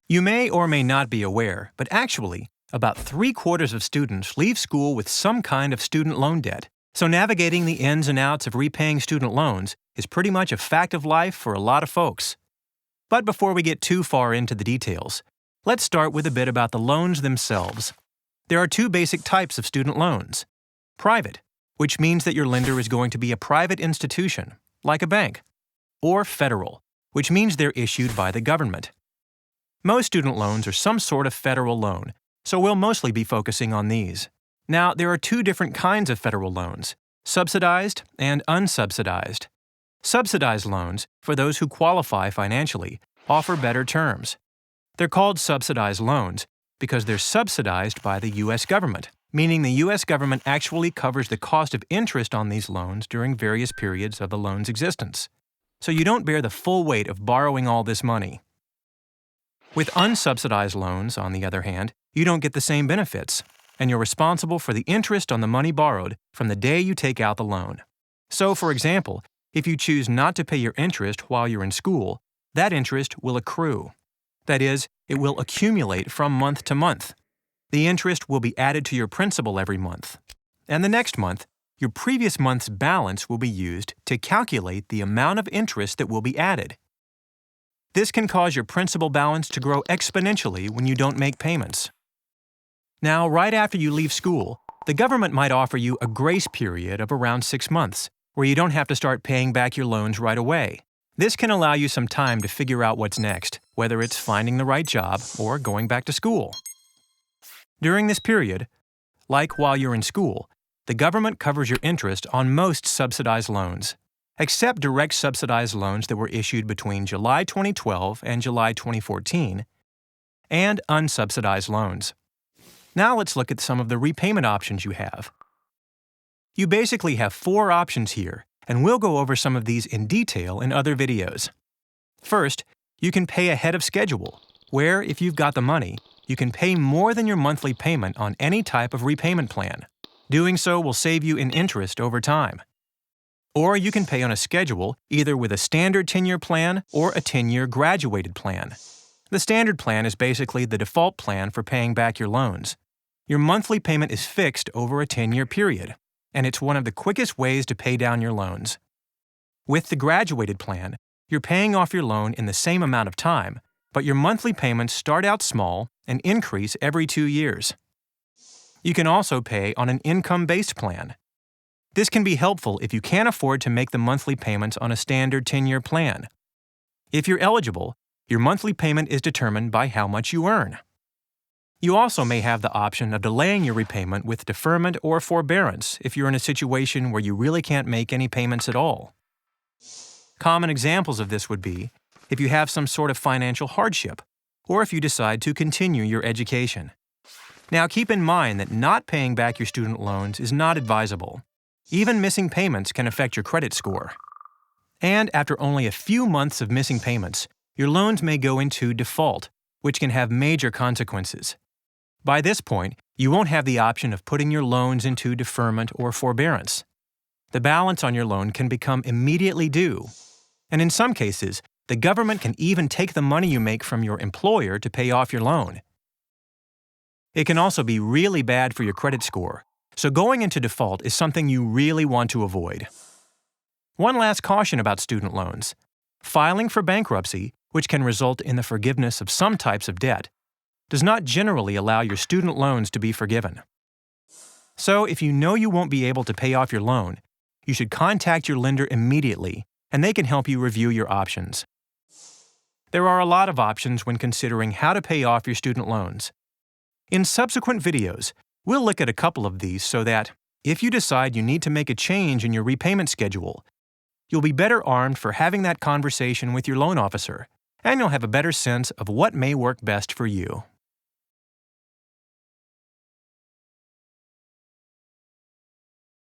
You may or may not be aware, but actually, about 3/4 of students leave school with some kind of student loan debt. So navigating the ins and outs of repaying student loans is pretty much a fact of life for a lot of folks. But before we get too far into the details, let's start with a bit about the loans themselves. There are two basic types of student loans. Private, which means that your lender is going to be a private institution, like a bank. Or federal, which means they're issued by the government. Most student loans are some sort of federal loan, so we'll mostly be focusing on these. Now, there are two different kinds of federal loans, subsidized and unsubsidized. Subsidized loans, for those who qualify financially, offer better terms. They're called subsidized loans because they're subsidized by the U.S. government, meaning the U.S. government actually covers the cost of interest on these loans during various periods of the loan's existence. So you don't bear the full weight of borrowing all this money. With unsubsidized loans, on the other hand, you don't get the same benefits, and you're responsible for the interest on the money borrowed from the day you take out the loan. So, for example, if you choose not to pay your interest while you're in school, that interest will accrue. That is, it will accumulate from month to month. The interest will be added to your principal every month. And the next month, your previous month's balance will be used to calculate the amount of interest that will be added. This can cause your principal balance to grow exponentially when you don't make payments. Now, right after you leave school, the government might offer you a grace period of around 6 months, where you don't have to start paying back your loans right away. This can allow you some time to figure out what's next, whether it's finding the right job or going back to school. During this period, like while you're in school, the government covers your interest on most subsidized loans, except direct subsidized loans that were issued between July 2012 and July 2014, and unsubsidized loans. Now let's look at some of the repayment options you have. You basically have 4 options here, and we'll go over some of these in detail in other videos. First, you can pay ahead of schedule, where if you've got the money, you can pay more than your monthly payment on any type of repayment plan. Doing so will save you in interest over time. Or you can pay on a schedule, either with a standard 10-year plan or a 10-year graduated plan. The standard plan is basically the default plan for paying back your loans. Your monthly payment is fixed over a 10-year period, and it's one of the quickest ways to pay down your loans. With the graduated plan, you're paying off your loan in the same amount of time, but your monthly payments start out small and increase every 2 years. You can also pay on an income-based plan. This can be helpful if you can't afford to make the monthly payments on a standard 10-year plan. If you're eligible, your monthly payment is determined by how much you earn. You also may have the option of delaying your repayment with deferment or forbearance if you're in a situation where you really can't make any payments at all. Common examples of this would be if you have some sort of financial hardship, or if you decide to continue your education. Now keep in mind that not paying back your student loans is not advisable. Even missing payments can affect your credit score. And after only a few months of missing payments, your loans may go into default, which can have major consequences. By this point, you won't have the option of putting your loans into deferment or forbearance. The balance on your loan can become immediately due. And in some cases, the government can even take the money you make from your employer to pay off your loan. It can also be really bad for your credit score, so going into default is something you really want to avoid. One last caution about student loans. Filing for bankruptcy, which can result in the forgiveness of some types of debt, does not generally allow your student loans to be forgiven. So if you know you won't be able to pay off your loan, you should contact your lender immediately, and they can help you review your options. There are a lot of options when considering how to pay off your student loans. In subsequent videos, we'll look at a couple of these so that, if you decide you need to make a change in your repayment schedule, you'll be better armed for having that conversation with your loan officer, and you'll have a better sense of what may work best for you.